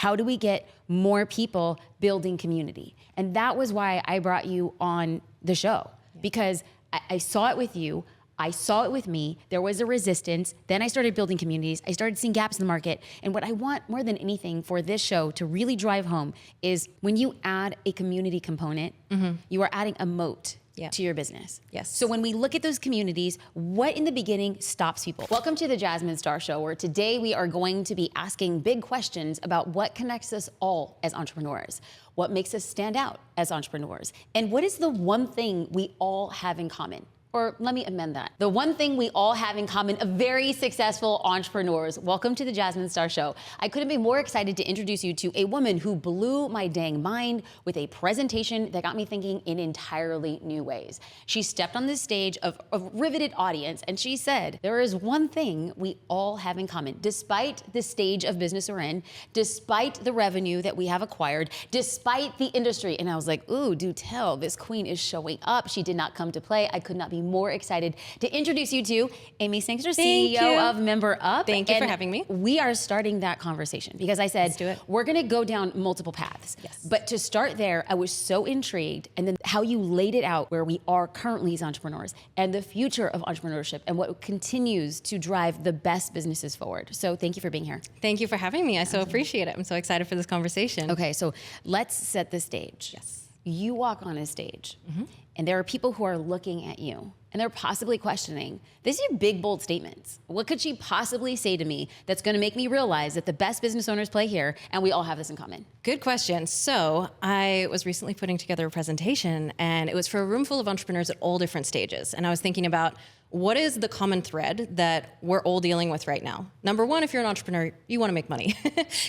How do we get more people building community? And that was why I brought you on the show, because I saw it with you. I saw it with me. There was a resistance. Then I started building communities. I started seeing gaps in the market. And what I want more than anything for this show to really drive home is when you add a community component, you are adding a moat to your business. Yes. So when we look at those communities, what in the beginning stops people? Welcome to the Jasmine Star Show, where today we are going to be asking big questions about what connects us all as entrepreneurs, what makes us stand out as entrepreneurs, and what is the one thing we all have in common. Or let me amend that. The one thing we all have in common, a very successful entrepreneurs. Welcome to the Jasmine Star Show. I couldn't be more excited to introduce you to a woman who blew my dang mind with a presentation that got me thinking in entirely new ways. She stepped on this stage of a riveted audience and she said, there is one thing we all have in common, despite the stage of business we're in, despite the revenue that we have acquired, despite the industry. And I was like, ooh, do tell, this queen is showing up. She did not come to play. I could not be more excited to introduce you to Amy Sangster, CEO of Member Up. Thank you for having me. We are starting that conversation because I said, Let's do it. We're gonna go down multiple paths. Yes. But to start there, I was so intrigued, and then how you laid it out where we are currently as entrepreneurs and the future of entrepreneurship and what continues to drive the best businesses forward. So thank you for being here. Thank you for having me. I so appreciate it. I'm so excited for this conversation. Okay, so let's set the stage. Yes. You walk on a stage, and there are people who are looking at you, and they're possibly questioning, these are big, bold statements. What could she possibly say to me that's gonna make me realize that the best business owners play here, and we all have this in common? Good question. So I was recently putting together a presentation, and it was for a room full of entrepreneurs at all different stages. And I was thinking about, what is the common thread that we're all dealing with right now? Number one, if you're an entrepreneur, you want to make money.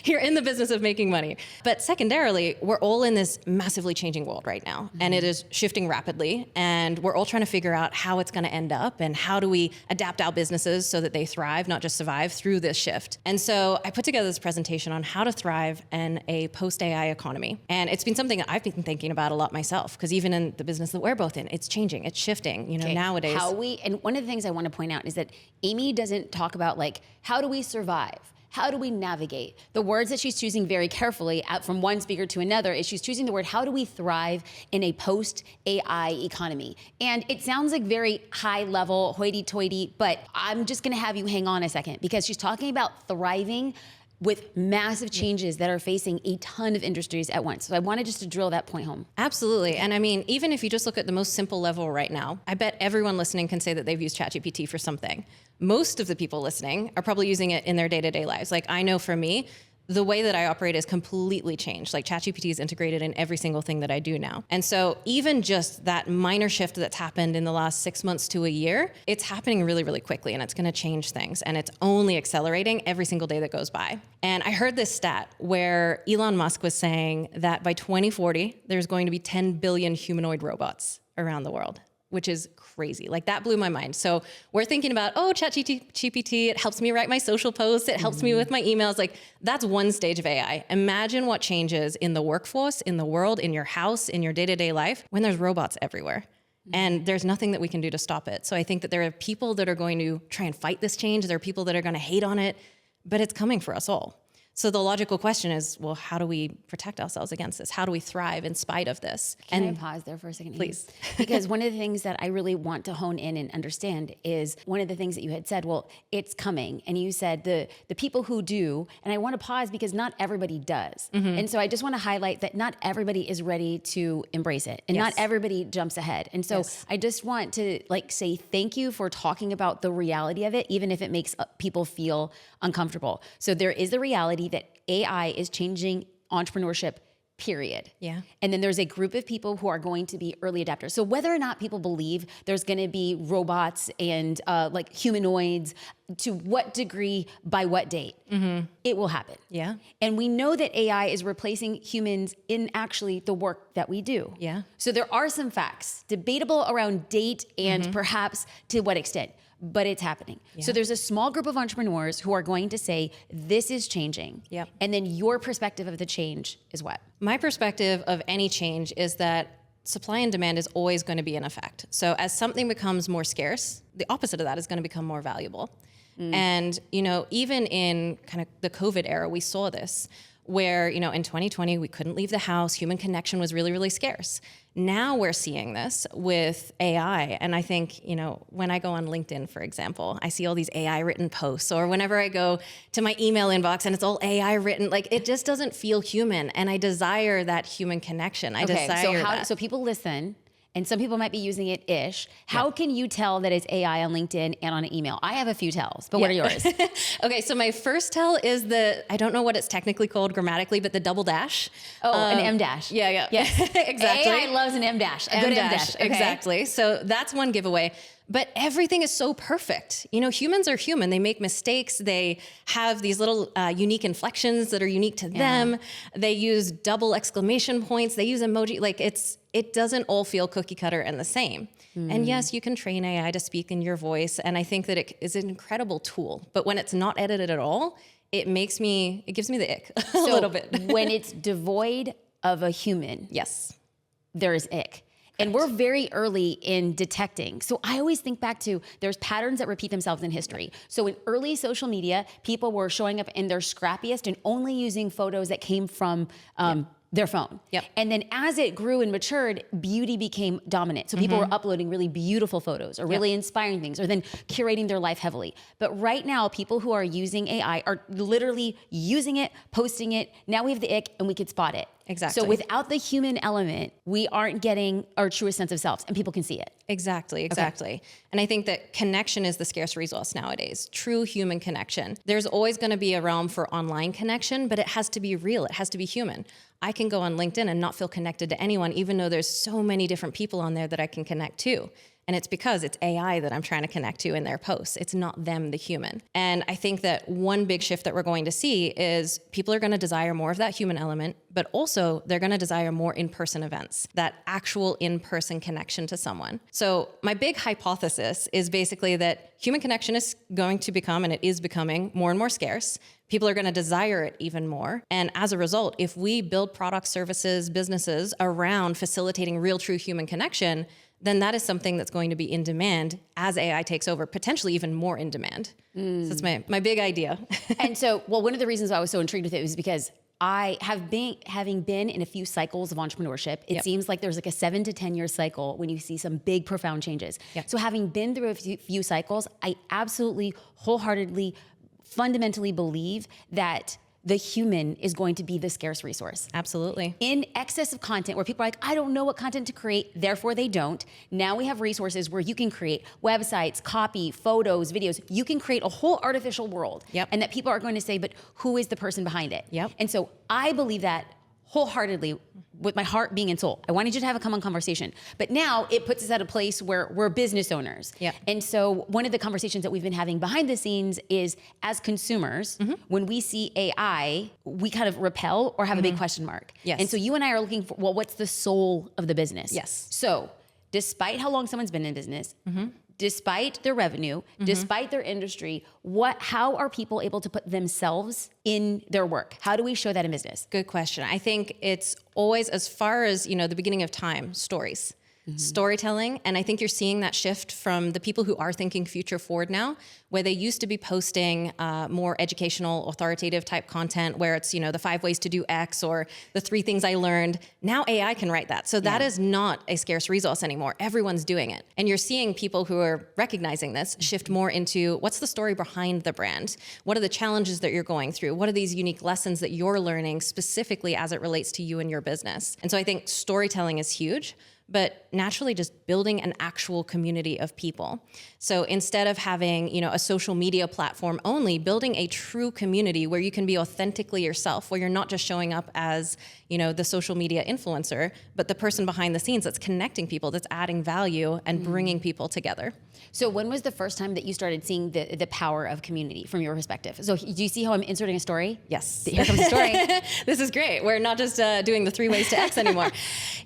You're in the business of making money. But secondarily, we're all in this massively changing world right now, and it is shifting rapidly, and we're all trying to figure out how it's going to end up and how do we adapt our businesses so that they thrive, not just survive through this shift. And so I put together this presentation on how to thrive in a post-AI economy. And it's been something that I've been thinking about a lot myself, because even in the business that we're both in, it's changing, it's shifting, nowadays. And one of the things I want to point out is that Amy doesn't talk about how do we survive? How do we navigate? The words that she's choosing very carefully from one speaker to another is she's choosing the word, how do we thrive in a post-AI economy? And it sounds like very high level, hoity-toity, but I'm just gonna have you hang on a second, because she's talking about thriving with massive changes that are facing a ton of industries at once. So I wanted just to drill that point home. Absolutely. And I mean, even if you just look at the most simple level right now, I bet everyone listening can say that they've used ChatGPT for something. Most of the people listening are probably using it in their day-to-day lives. Like, I know for me, the way that I operate is completely changed. Like, ChatGPT is integrated in every single thing that I do now. And so even just that minor shift that's happened in the last 6 months to a year, it's happening really, really quickly, and it's gonna change things. And it's only accelerating every single day that goes by. And I heard this stat where Elon Musk was saying that by 2040, there's going to be 10 billion humanoid robots around the world, which is crazy. Like, that blew my mind. So we're thinking about, ChatGPT, it helps me write my social posts, it helps me with my emails. Like, that's one stage of AI. Imagine what changes in the workforce, in the world, in your house, in your day-to-day life, when there's robots everywhere. And there's nothing that we can do to stop it. So I think that there are people that are going to try and fight this change. There are people that are going to hate on it, but it's coming for us all. So the logical question is, well, how do we protect ourselves against this? How do we thrive in spite of this? Can I pause there for a second? Please. Because one of the things that I really want to hone in and understand is one of the things that you had said, well, it's coming. And you said the people who do, and I want to pause because not everybody does. And so I just want to highlight that not everybody is ready to embrace it, and not everybody jumps ahead. And so I just want to say thank you for talking about the reality of it, even if it makes people feel uncomfortable. So there is the reality that AI is changing entrepreneurship, period. Yeah. And then there's a group of people who are going to be early adapters. So whether or not people believe there's going to be robots and humanoids, to what degree, by what date, it will happen. Yeah. And we know that AI is replacing humans in actually the work that we do. Yeah. So there are some facts, debatable around date and perhaps to what extent, but it's happening. Yeah. So there's a small group of entrepreneurs who are going to say, this is changing. Yep. And then your perspective of the change is what? My perspective of any change is that supply and demand is always going to be in effect. So as something becomes more scarce, the opposite of that is going to become more valuable. And, even in kind of the COVID era, we saw this where, in 2020, we couldn't leave the house. Human connection was really, really scarce. Now we're seeing this with AI. And I think, when I go on LinkedIn, for example, I see all these AI written posts, or whenever I go to my email inbox and it's all AI written, like it just doesn't feel human. And I desire that human connection. I desire that. So people listen, and some people might be using it-ish. How can you tell that it's AI on LinkedIn and on an email? I have a few tells, but what are yours? Okay, so my first tell is I don't know what it's technically called grammatically, but the double dash. Oh, an M dash. Yeah. Yes. Exactly. AI loves an M dash. A good M dash. Okay. Exactly. So that's one giveaway. But everything is so perfect. Humans are human. They make mistakes. They have these little unique inflections that are unique to them. They use double exclamation points. They use emoji. Like it doesn't all feel cookie cutter and the same. And yes, you can train AI to speak in your voice. And I think that it is an incredible tool. But when it's not edited at all, it gives me the ick a little bit. When it's devoid of a human, yes, there is ick. And we're very early in detecting. So I always think back to there's patterns that repeat themselves in history. So in early social media, people were showing up in their scrappiest and only using photos that came from their phone. Yep. And then as it grew and matured, beauty became dominant. So people were uploading really beautiful photos or really inspiring things, or then curating their life heavily. But right now, people who are using AI are literally using it, posting it. Now we have the ick and we could spot it. Exactly. So without the human element, we aren't getting our truest sense of selves, and people can see it. Exactly. Okay. And I think that connection is the scarce resource nowadays, true human connection. There's always going to be a realm for online connection, but it has to be real. It has to be human. I can go on LinkedIn and not feel connected to anyone, even though there's so many different people on there that I can connect to. And it's because it's AI that I'm trying to connect to in their posts. It's not them, the human. And I think that one big shift that we're going to see is people are going to desire more of that human element, but also they're going to desire more in-person events, that actual in-person connection to someone. So my big hypothesis is basically that human connection is going to become, and it is becoming, more and more scarce. People are going to desire it even more. And as a result, if we build products, services, businesses around facilitating real, true human connection, then that is something that's going to be in demand as AI takes over, potentially even more in demand. So that's my big idea. And so, one of the reasons I was so intrigued with it was because having been in a few cycles of entrepreneurship, it seems like there's like a 7 to 10 year cycle when you see some big, profound changes. Yep. So having been through a few cycles, I absolutely, wholeheartedly, fundamentally believe that the human is going to be the scarce resource. Absolutely. In excess of content where people are like, I don't know what content to create, therefore they don't. Now we have resources where you can create websites, copy, photos, videos. You can create a whole artificial world. Yep. And that people are going to say, but who is the person behind it? Yep. And so I believe that wholeheartedly, with my heart, being, and soul. I wanted you to have a common conversation. But now it puts us at a place where we're business owners. Yep. And so one of the conversations that we've been having behind the scenes is, as consumers, when we see AI, we kind of repel or have a big question mark. Yes. And so you and I are looking for, what's the soul of the business? Yes. So despite how long someone's been in business, despite their revenue, despite their industry, how are people able to put themselves in their work? How do we show that in business? Good question. I think it's always, as far as, the beginning of time, stories. Storytelling. And I think you're seeing that shift from the people who are thinking future forward now, where they used to be posting more educational, authoritative type content where it's, the 5 ways to do X or the 3 things I learned. Now AI can write that. So that is not a scarce resource anymore. Everyone's doing it. And you're seeing people who are recognizing this shift more into what's the story behind the brand? What are the challenges that you're going through? What are these unique lessons that you're learning specifically as it relates to you and your business? And so I think storytelling is huge, but naturally just building an actual community of people. So instead of having, a social media platform only, building a true community where you can be authentically yourself, where you're not just showing up as, the social media influencer, but the person behind the scenes that's connecting people, that's adding value and bringing people together. So when was the first time that you started seeing the power of community from your perspective? So do you see how I'm inserting a story? Yes. Here comes the story. This is great. We're not just doing the 3 ways to X anymore.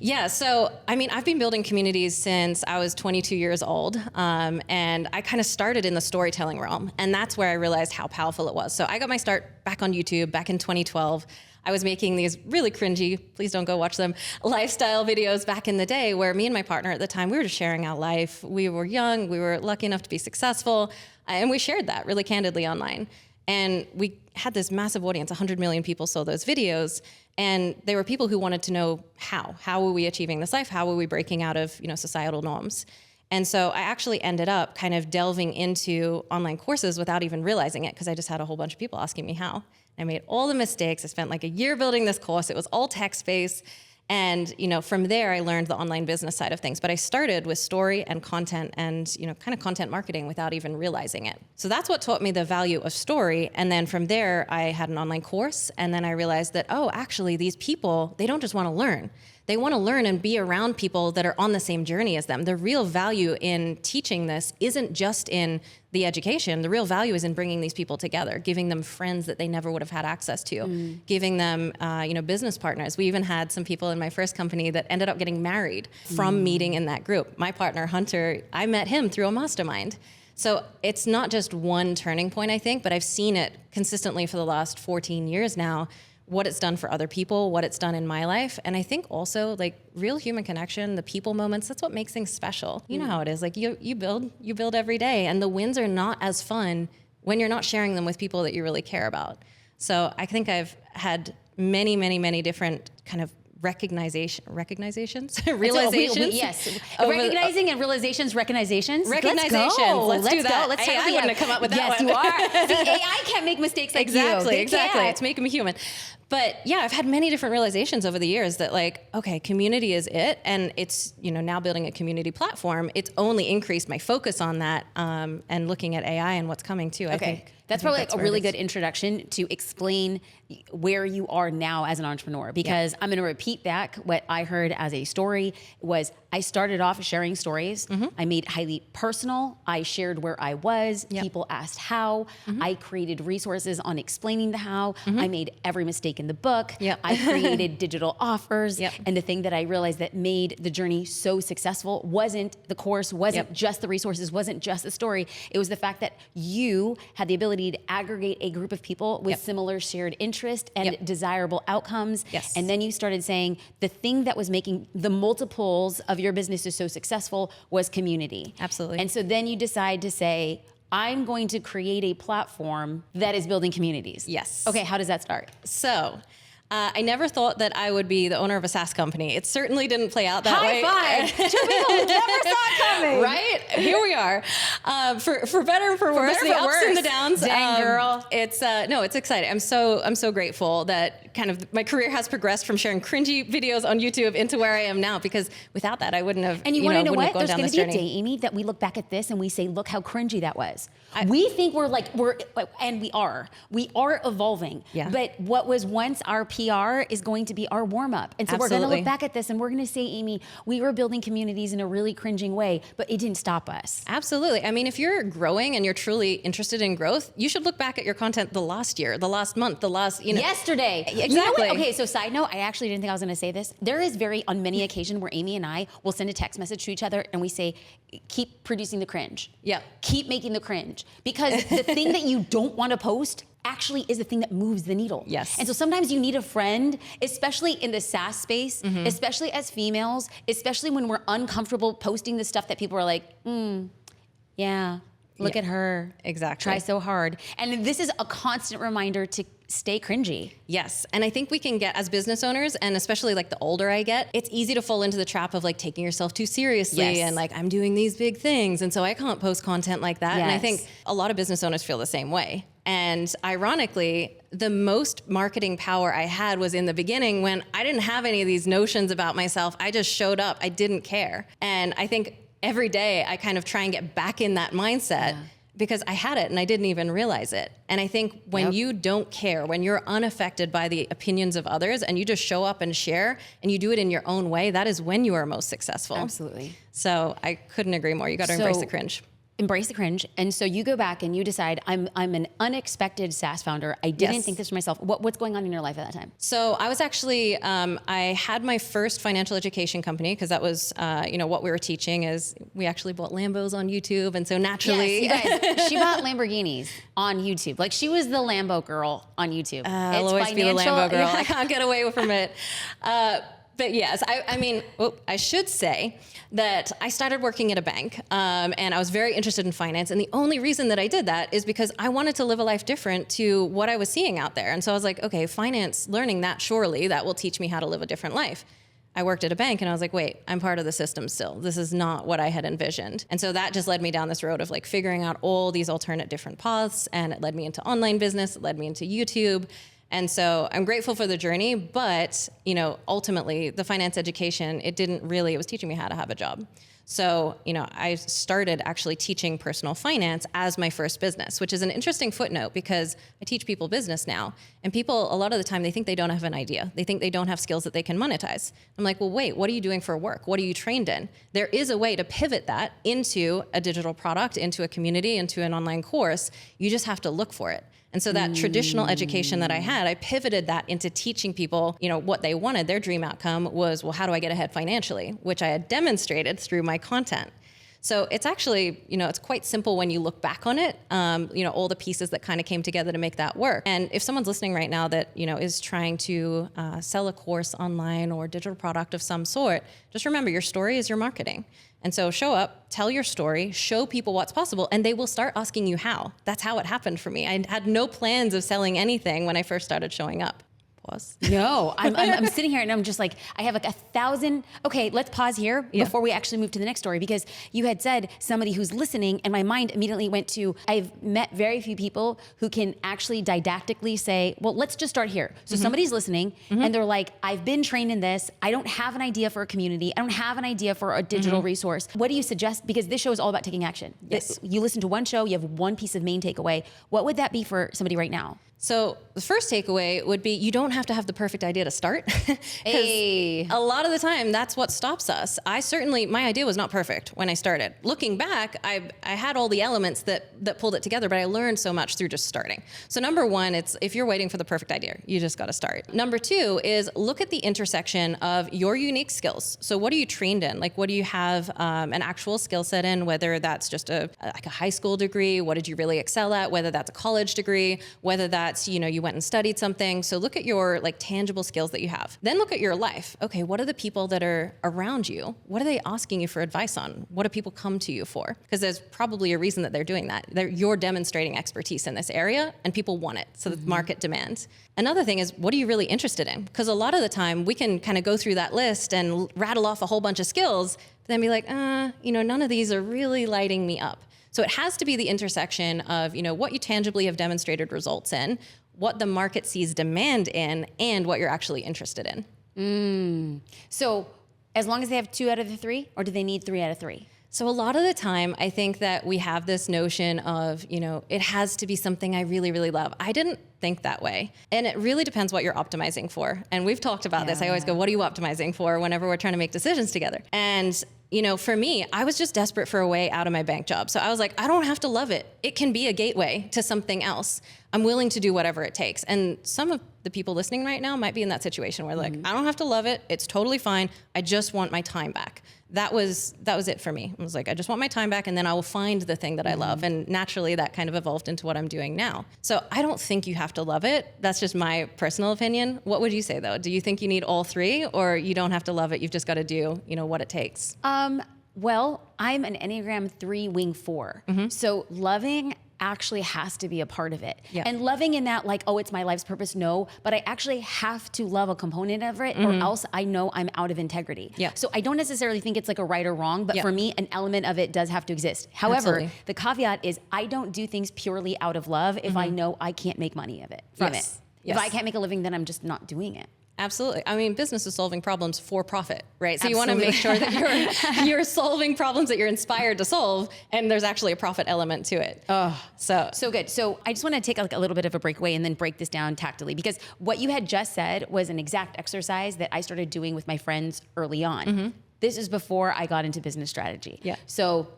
Yeah. So, I've been building communities since I was 22 years old. And I kind of started in the storytelling realm. And that's where I realized how powerful it was. So I got my start back on YouTube back in 2012. I was making these really cringy, please don't go watch them, lifestyle videos back in the day where me and my partner at the time, we were just sharing our life. We were young, we were lucky enough to be successful, and we shared that really candidly online. And we had this massive audience, 100 million people saw those videos. And they were people who wanted to know how were we achieving this life? How were we breaking out of, societal norms? And so I actually ended up kind of delving into online courses without even realizing it, because I just had a whole bunch of people asking me how. I made all the mistakes. I spent like a year building this course. It was all text-based. And, from there, I learned the online business side of things. But I started with story and content and, kind of content marketing without even realizing it. So that's what taught me the value of story. And then from there, I had an online course. And then I realized that, actually, these people, they don't just want to learn. They want to learn and be around people that are on the same journey as them. The real value in teaching this isn't just in the education. The real value is in bringing these people together, giving them friends that they never would have had access to, giving them, business partners. We even had some people in my first company that ended up getting married from meeting in that group. My partner, Hunter, I met him through a mastermind. So it's not just one turning point, I think, but I've seen it consistently for the last 14 years now, what it's done for other people, what it's done in my life. And I think also like real human connection, the people moments, that's what makes things special. You know how it is, like you build every day, and the wins are not as fun when you're not sharing them with people that you really care about. So I think I've had many, many, many different kind of realizations. Yes. Recognizing and realizations. Recognizations. Let's do that. Let's I wouldn't have come up with that one. Yes, you are. See, AI can't make mistakes like exactly, you. Exactly. It's making me human. But yeah, I've had many different realizations over the years that like, okay, community is it. And it's, now building a community platform, it's only increased my focus on that and looking at AI and what's coming too. I think that's probably like a really good introduction to explain where you are now as an entrepreneur, because I'm going to repeat back what I heard as a story was I started off sharing stories. I made highly personal. I shared where I was. People asked how. I created resources on explaining the how. I made every mistake in the book. I created digital offers. And the thing that I realized that made the journey so successful wasn't the course, wasn't just the resources, wasn't just the story. It was the fact that you had the ability to aggregate a group of people with similar shared interest and desirable outcomes. And then you started saying the thing that was making the multiples of your business is so successful was community. Absolutely. And so then you decide to say, I'm going to create a platform that is building communities. Yes. Okay, how does that start? So I never thought that I would be the owner of a SaaS company. It certainly didn't play out that way. High five! Two people who never saw it coming. Right? Here we are. For better and for worse, the ups and the downs. Dang, girl. It's exciting. I'm so grateful that kind of my career has progressed from sharing cringy videos on YouTube into where I am now, because without that, I wouldn't have, and you want to know what? There's going to be a day, Amy, that we look back at this and we say, look how cringy that was. We think and we are evolving. Yeah. But what was once our PR is going to be our warm up. And so we're going to look back at this and we're going to say, Amy, we were building communities in a really cringing way, but it didn't stop us. Absolutely. I mean, if you're growing and you're truly interested in growth, you should look back at your content the last year, the last month, the last, yesterday. Exactly. You know what? Okay, so side note, I actually didn't think I was going to say this. There is on many occasions where Amy and I will send a text message to each other and we say, keep producing the cringe. Yeah. Keep making the cringe. Because the thing that you don't want to post actually is the thing that moves the needle. Yes. And so sometimes you need a friend, especially in the SaaS space, especially as females, especially when we're uncomfortable posting the stuff that people are like, yeah, look at her. Exactly. Try so hard. And this is a constant reminder to stay cringy. Yes. And I think we can get, as business owners, and especially like the older I get, it's easy to fall into the trap of like taking yourself too seriously and like, I'm doing these big things, and so I can't post content like that. And I think a lot of business owners feel the same way. And ironically, the most marketing power I had was in the beginning when I didn't have any of these notions about myself. I just showed up. I didn't care. And I think every day I kind of try and get back in that mindset because I had it and I didn't even realize it. And I think when you don't care, when you're unaffected by the opinions of others and you just show up and share and you do it in your own way, that is when you are most successful. Absolutely. So I couldn't agree more. You got to embrace the cringe. Embrace the cringe. And so you go back and you decide, I'm an unexpected SaaS founder. I didn't think this for myself. What's going on in your life at that time? So I was actually, I had my first financial education company because that was, what we were teaching is we actually bought Lambos on YouTube. And so naturally. Yes, you guys, she bought Lamborghinis on YouTube. Like she was the Lambo girl on YouTube. I'll always be the Lambo girl. I can't get away from it. But yes, I mean, I should say that I started working at a bank, and I was very interested in finance. And the only reason that I did that is because I wanted to live a life different to what I was seeing out there. And so I was like, okay, finance, learning that, surely that will teach me how to live a different life. I worked at a bank and I was like, wait, I'm part of the system still. This is not what I had envisioned. And so that just led me down this road of like figuring out all these alternate different paths. And it led me into online business. It led me into YouTube. And so I'm grateful for the journey, but ultimately the finance education, it was teaching me how to have a job. So, I started actually teaching personal finance as my first business, which is an interesting footnote because I teach people business now. And people, a lot of the time, they think they don't have an idea. They think they don't have skills that they can monetize. I'm like, well, wait, what are you doing for work? What are you trained in? There is a way to pivot that into a digital product, into a community, into an online course. You just have to look for it. And so that traditional education that I had, I pivoted that into teaching people, what they wanted. Their dream outcome was, well, how do I get ahead financially? Which I had demonstrated through my content. So it's actually, it's quite simple when you look back on it, all the pieces that kind of came together to make that work. And if someone's listening right now that, is trying to sell a course online or digital product of some sort, just remember your story is your marketing. And so show up, tell your story, show people what's possible, and they will start asking you how. That's how it happened for me. I had no plans of selling anything when I first started showing up. Pause. No, I'm sitting here and I'm just like, I have like 1,000. Okay, let's pause here before we actually move to the next story, because you had said somebody who's listening, and my mind immediately went to, I've met very few people who can actually didactically say, well, let's just start here. So somebody's listening and they're like, I've been trained in this. I don't have an idea for a community. I don't have an idea for a digital resource. What do you suggest? Because this show is all about taking action. Yes. You listen to one show, you have one piece of main takeaway. What would that be for somebody right now? So the first takeaway would be you don't have to have the perfect idea to start. Hey. A lot of the time, that's what stops us. My idea was not perfect when I started. Looking back, I had all the elements that pulled it together, but I learned so much through just starting. So number one, it's if you're waiting for the perfect idea, you just got to start. Number two is look at the intersection of your unique skills. So what are you trained in? Like, what do you have an actual skill set in, whether that's just a high school degree, what did you really excel at, whether that's a college degree, whether that's, you went and studied something. So look at your tangible skills that you have. Then look at your life. Okay, what are the people that are around you? What are they asking you for advice on? What do people come to you for? Because there's probably a reason that they're doing that. You're demonstrating expertise in this area and people want it. So the market demands. Another thing is, what are you really interested in? Because a lot of the time we can kind of go through that list and rattle off a whole bunch of skills, but then be like, none of these are really lighting me up. So it has to be the intersection of, what you tangibly have demonstrated results in, what the market sees demand in, and what you're actually interested in. So as long as they have 2 out of the 3, or do they need 3 out of 3? So a lot of the time, I think that we have this notion of, it has to be something I really, really love. I didn't think that way. And it really depends what you're optimizing for. And we've talked about this. I always go, what are you optimizing for whenever we're trying to make decisions together? And for me, I was just desperate for a way out of my bank job. So I was like, I don't have to love it. It can be a gateway to something else. I'm willing to do whatever it takes. And some of the people listening right now might be in that situation where I don't have to love it. It's totally fine. I just want my time back. That was it for me. I was like, I just want my time back, and then I will find the thing that I love. And naturally that kind of evolved into what I'm doing now. So I don't think you have to love it. That's just my personal opinion. What would you say though? Do you think you need all 3, or you don't have to love it? You've just got to do, what it takes? Well, I'm an Enneagram 3 wing 4. So loving actually has to be a part of it. And loving in that it's my life's purpose, no, but I actually have to love a component of it or else I know I'm out of integrity. So I don't necessarily think it's a right or wrong, but for me, an element of it does have to exist. However, the caveat is I don't do things purely out of love if I know I can't make money from it. If I can't make a living, then I'm just not doing it. Absolutely. I mean, business is solving problems for profit, right? So you want to make sure that you're solving problems that you're inspired to solve, and there's actually a profit element to it. So good. So I just want to take a little bit of a breakaway and then break this down tactically, because what you had just said was an exact exercise that I started doing with my friends early on. This is before I got into business strategy. So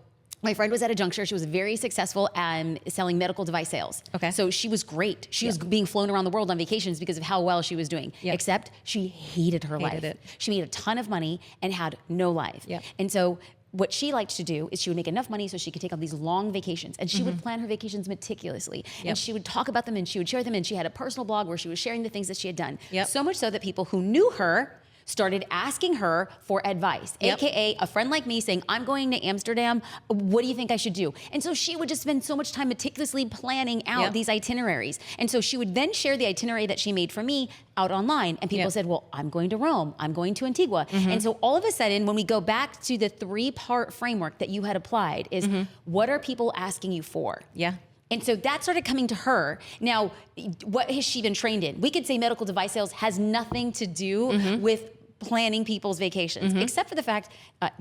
my friend was at a juncture. She was very successful at selling medical device sales. So she was great. She was being flown around the world on vacations because of how well she was doing. Except she hated her life. She made a ton of money and had no life. And so what she liked to do is she would make enough money so she could take on these long vacations, and she would plan her vacations meticulously, and she would talk about them and she would share them, and she had a personal blog where she was sharing the things that she had done. So much so that people who knew her started asking her for advice, AKA a friend like me saying, I'm going to Amsterdam, what do you think I should do? And so she would just spend so much time meticulously planning out these itineraries. And so she would then share the itinerary that she made for me out online. And people said, well, I'm going to Rome, I'm going to Antigua. And so all of a sudden, when we go back to the 3-part framework that you had applied is, what are people asking you for? Yeah. And so that started coming to her. Now, what has she been trained in? We could say medical device sales has nothing to do with planning people's vacations, except for the fact,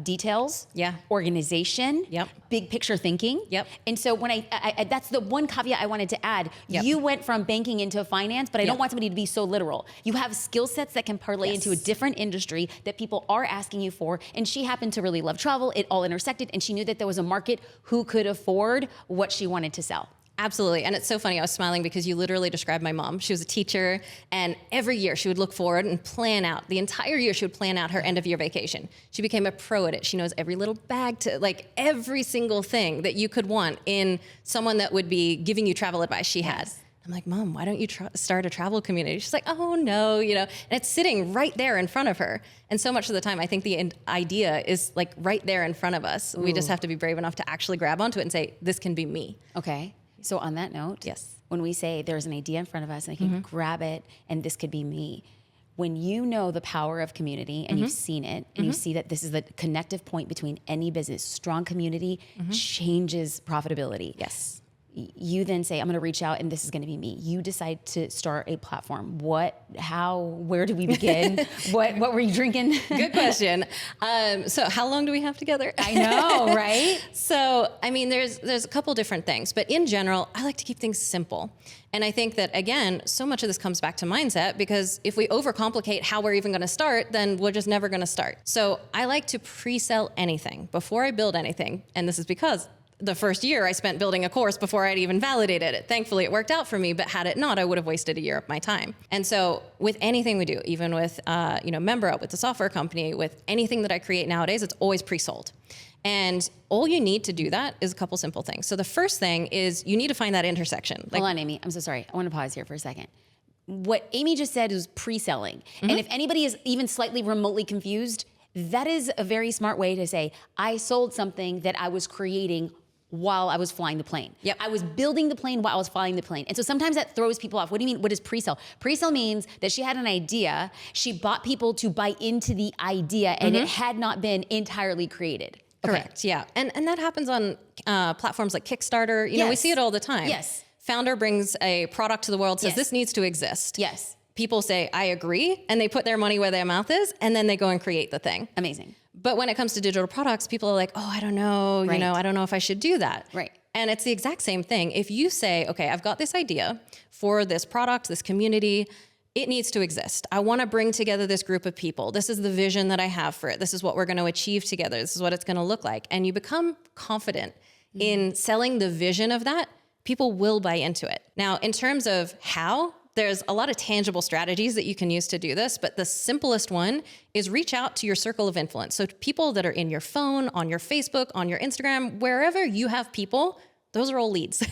details, organization, big picture thinking. And so when I that's the one caveat I wanted to add. You went from banking into finance, but I don't want somebody to be so literal. You have skill sets that can parlay into a different industry that people are asking you for. And she happened to really love travel. It all intersected. And she knew that there was a market who could afford what she wanted to sell. Absolutely. And it's so funny. I was smiling because you literally described my mom. She was a teacher, and every year she would look forward and plan out. The entire year she would plan out her end of year vacation. She became a pro at it. She knows every little bag to, like, every single thing that you could want in someone that would be giving you travel advice she had. I'm like, Mom, why don't you start a travel community? She's like, oh no, and it's sitting right there in front of her. And so much of the time, I think the idea is like right there in front of us. We just have to be brave enough to actually grab onto it and say, this can be me. Okay. So on that note, when we say there's an idea in front of us and I can grab it and this could be me, when you know the power of community and you've seen it and you see that this is the connective point between any business, strong community changes profitability. You then say, I'm going to reach out and this is going to be me. You decide to start a platform. Where do we begin? What were you drinking? Good question. So how long do we have together? I know, right? So, I mean, there's a couple different things, but in general, I like to keep things simple. And I think that, again, so much of this comes back to mindset, because if we overcomplicate how we're even going to start, then we're just never going to start. So I like to pre-sell anything before I build anything. And this is because the first year I spent building a course before I'd even validated it. Thankfully, it worked out for me, but had it not, I would have wasted a year of my time. And so with anything we do, even with, Member Up, with the software company, with anything that I create nowadays, it's always pre-sold. And all you need to do that is a couple simple things. So the first thing is you need to find that intersection. Hold on, Amy. I'm so sorry. I want to pause here for a second. What Amy just said is pre-selling. And if anybody is even slightly remotely confused, that is a very smart way to say, I sold something that I was creating while I was flying the plane. I was building the plane while I was flying the plane. And so sometimes that throws people off. What do you mean? What is pre-sell? Pre-sell means that she had an idea, she bought people to buy into the idea, and it had not been entirely created. Correct, yeah. And that happens on platforms like Kickstarter. We see it all the time. Founder brings a product to the world, says this needs to exist. People say, I agree, and they put their money where their mouth is, and then they go and create the thing. Amazing. But when it comes to digital products, people are like, oh, I don't know, I don't know if I should do that. And it's the exact same thing. If you say, okay, I've got this idea for this product, this community, it needs to exist. I want to bring together this group of people. This is the vision that I have for it. This is what we're going to achieve together. This is what it's going to look like. And you become confident in selling the vision of that, people will buy into it. Now, in terms of how, there's a lot of tangible strategies that you can use to do this, but the simplest one is reach out to your circle of influence. So people that are in your phone, on your Facebook, on your Instagram, wherever you have people, those are all leads.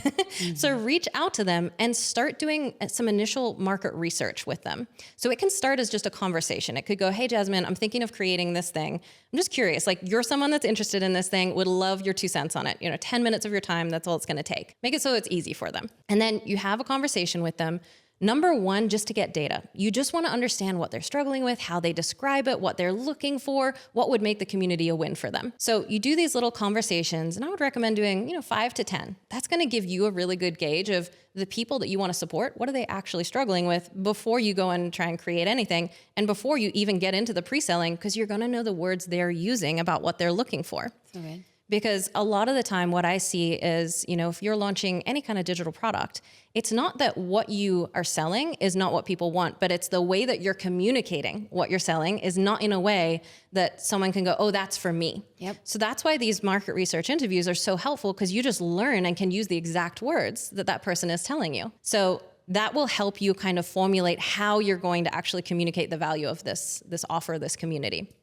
So reach out to them and start doing some initial market research with them. So it can start as just a conversation. It could go, hey, Jasmine, I'm thinking of creating this thing. I'm just curious, like, you're someone that's interested in this thing, would love your 2 cents on it. 10 minutes of your time, that's all it's going to take. Make it so it's easy for them. And then you have a conversation with them. Number one, just to get data. You just want to understand what they're struggling with, how they describe it, what they're looking for, what would make the community a win for them. So you do these little conversations, and I would recommend doing, 5 to 10. That's going to give you a really good gauge of the people that you want to support. What are they actually struggling with before you go and try and create anything, and before you even get into the pre-selling, because you're going to know the words they're using about what they're looking for. So good. Because a lot of the time what I see is, if you're launching any kind of digital product, it's not that what you are selling is not what people want, but it's the way that you're communicating what you're selling is not in a way that someone can go, oh, that's for me. So that's why these market research interviews are so helpful, because you just learn and can use the exact words that that person is telling you. So that will help you kind of formulate how you're going to actually communicate the value of this offer, this community.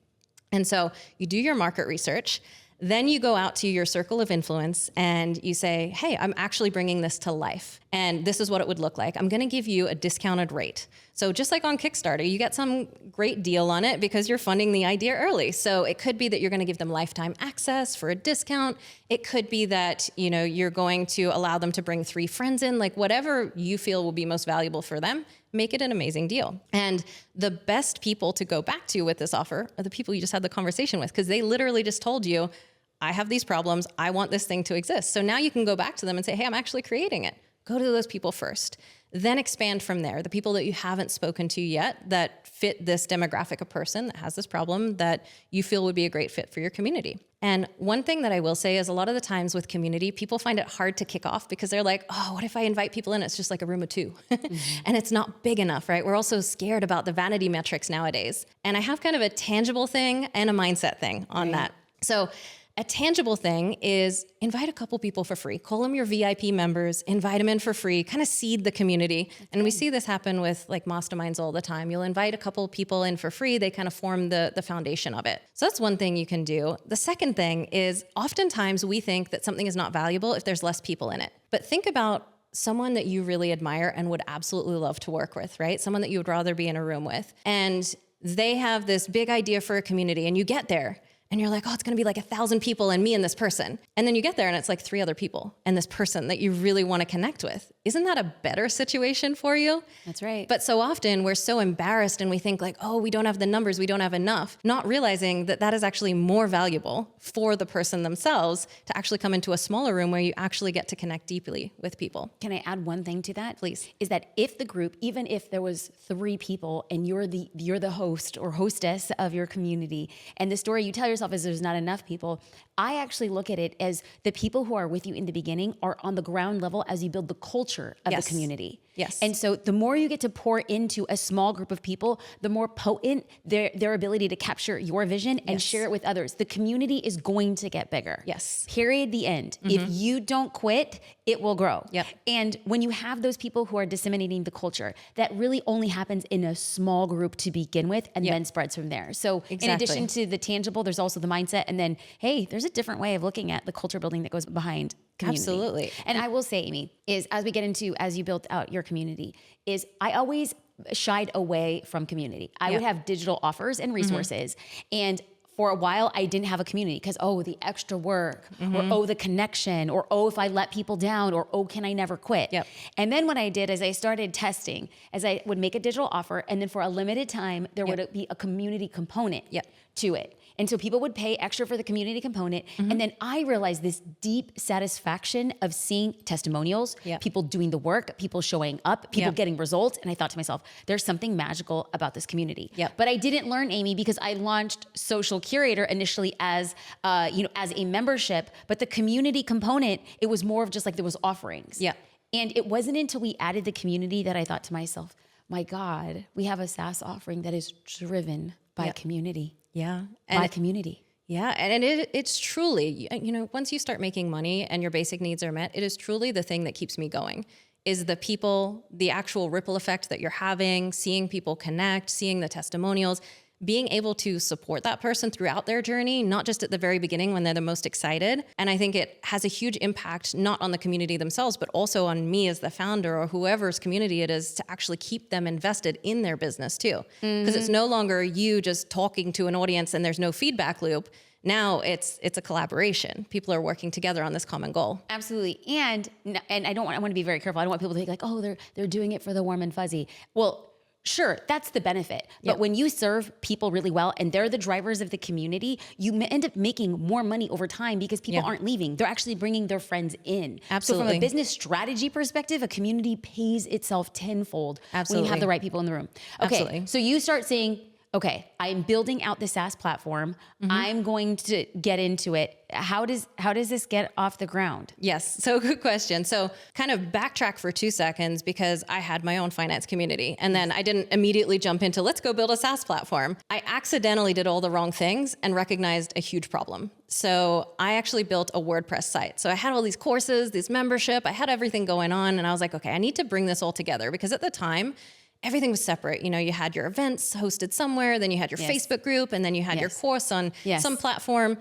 And so you do your market research. Then you go out to your circle of influence and you say, hey, I'm actually bringing this to life. And this is what it would look like. I'm going to give you a discounted rate. So just like on Kickstarter, you get some great deal on it because you're funding the idea early. So it could be that you're going to give them lifetime access for a discount. It could be that, you're going to allow them to bring 3 friends in, like whatever you feel will be most valuable for them, make it an amazing deal. And the best people to go back to with this offer are the people you just had the conversation with, because they literally just told you, I have these problems. I want this thing to exist. So now you can go back to them and say, hey, I'm actually creating it. Go to those people first. Then expand from there. The people that you haven't spoken to yet that fit this demographic of person that has this problem that you feel would be a great fit for your community. And one thing that I will say is a lot of the times with community, people find it hard to kick off because they're like, oh, what if I invite people in? It's just like a room of 2 and it's not big enough, right? We're also scared about the vanity metrics nowadays. And I have kind of a tangible thing and a mindset thing on that. So a tangible thing is invite a couple people for free. Call them your VIP members, invite them in for free, kind of seed the community. And we see this happen with like masterminds all the time. You'll invite a couple people in for free. They kind of form the foundation of it. So that's one thing you can do. The second thing is oftentimes we think that something is not valuable if there's less people in it. But think about someone that you really admire and would absolutely love to work with, right? Someone that you would rather be in a room with. And they have this big idea for a community and you get there. And you're like, oh, it's going to be like 1,000 people and me and this person. And then you get there and it's like 3 other people and this person that you really want to connect with. Isn't that a better situation for you? That's right. But so often we're so embarrassed and we think like, oh, we don't have the numbers, we don't have enough, not realizing that that is actually more valuable for the person themselves to actually come into a smaller room where you actually get to connect deeply with people. Can I add one thing to that? Please. Is that if the group, even if there was 3 people and you're the host or hostess of your community, and the story you tell yourself is there's not enough people, I actually look at it as the people who are with you in the beginning are on the ground level as you build the culture of the community. Yes. And so the more you get to pour into a small group of people, the more potent their ability to capture your vision and share it with others. The community is going to get bigger. Yes. Period. The end. If you don't quit, it will grow. Yep. And when you have those people who are disseminating the culture, that really only happens in a small group to begin with and then spreads from there. So in addition to the tangible, there's also the mindset. And then, hey, there's a different way of looking at the culture building that goes behind community. Absolutely. And I will say, Amy, is as you built out your community, is I always shied away from community. I would have digital offers and resources. And for a while, I didn't have a community because, oh, the extra work, or oh, the connection, or oh, if I let people down, or oh, can I never quit? Yep. And then what I did is I started testing, as I would make a digital offer, and then for a limited time, there would be a community component to it. And so people would pay extra for the community component. And then I realized this deep satisfaction of seeing testimonials, people doing the work, people showing up, people getting results. And I thought to myself, there's something magical about this community. But I didn't learn, Amy, because I launched Social Curator initially as a membership, but the community component, it was more of just like there was offerings. And it wasn't until we added the community that I thought to myself, my God, we have a SaaS offering that is driven by community. By community. Yeah, and it's truly, once you start making money and your basic needs are met, it is truly the thing that keeps me going, is the people, the actual ripple effect that you're having, seeing people connect, seeing the testimonials, being able to support that person throughout their journey, not just at the very beginning when they're the most excited. And I think it has a huge impact, not on the community themselves, but also on me as the founder or whoever's community it is, to actually keep them invested in their business too. Because it's no longer you just talking to an audience and there's no feedback loop. Now it's a collaboration. People are working together on this common goal. Absolutely. And I want to be very careful. I don't want people to think like, oh, they're doing it for the warm and fuzzy. Well, sure, that's the benefit. But when you serve people really well and they're the drivers of the community, you end up making more money over time because people aren't leaving. They're actually bringing their friends in. Absolutely. So from a business strategy perspective, a community pays itself tenfold when you have the right people in the room. Okay, Absolutely. So you start saying, okay, I'm building out the SaaS platform. I'm going to get into it. How does this get off the ground? Yes. So good question. So kind of backtrack for 2 seconds because I had my own finance community and then I didn't immediately jump into let's go build a SaaS platform. I accidentally did all the wrong things and recognized a huge problem. So I actually built a WordPress site. So I had all these courses, this membership, I had everything going on and I was like, okay, I need to bring this all together because at the time, everything was separate. You had your events hosted somewhere, then you had your Facebook group, and then you had your course on some platform.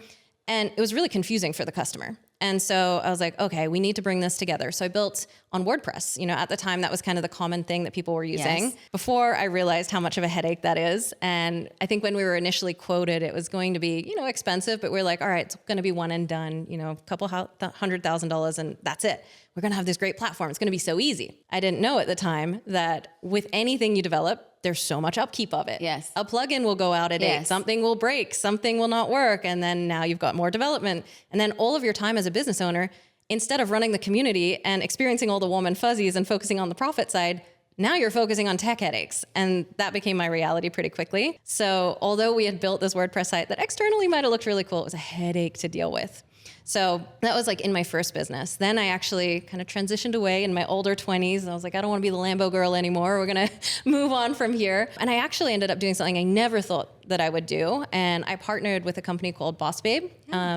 And it was really confusing for the customer. And so I was like, okay, we need to bring this together. So I built on WordPress. At the time that was kind of the common thing that people were using before I realized how much of a headache that is. And I think when we were initially quoted, it was going to be, expensive, but we're like, all right, it's going to be one and done, a couple $100,000 and that's it. We're going to have this great platform. It's going to be so easy. I didn't know at the time that with anything you develop, there's so much upkeep of it. Yes. A plugin will go out of date. Yes. Something will break. Something will not work. And then now you've got more development. And then all of your time as a business owner, instead of running the community and experiencing all the warm and fuzzies and focusing on the profit side, now you're focusing on tech headaches. And that became my reality pretty quickly. So although we had built this WordPress site that externally might have looked really cool, it was a headache to deal with. So that was like in my first business. Then I actually kind of transitioned away in my older 20s. I was like, I don't want to be the Lambo girl anymore. We're going to move on from here. And I actually ended up doing something I never thought that I would do. And I partnered with a company called Boss Babe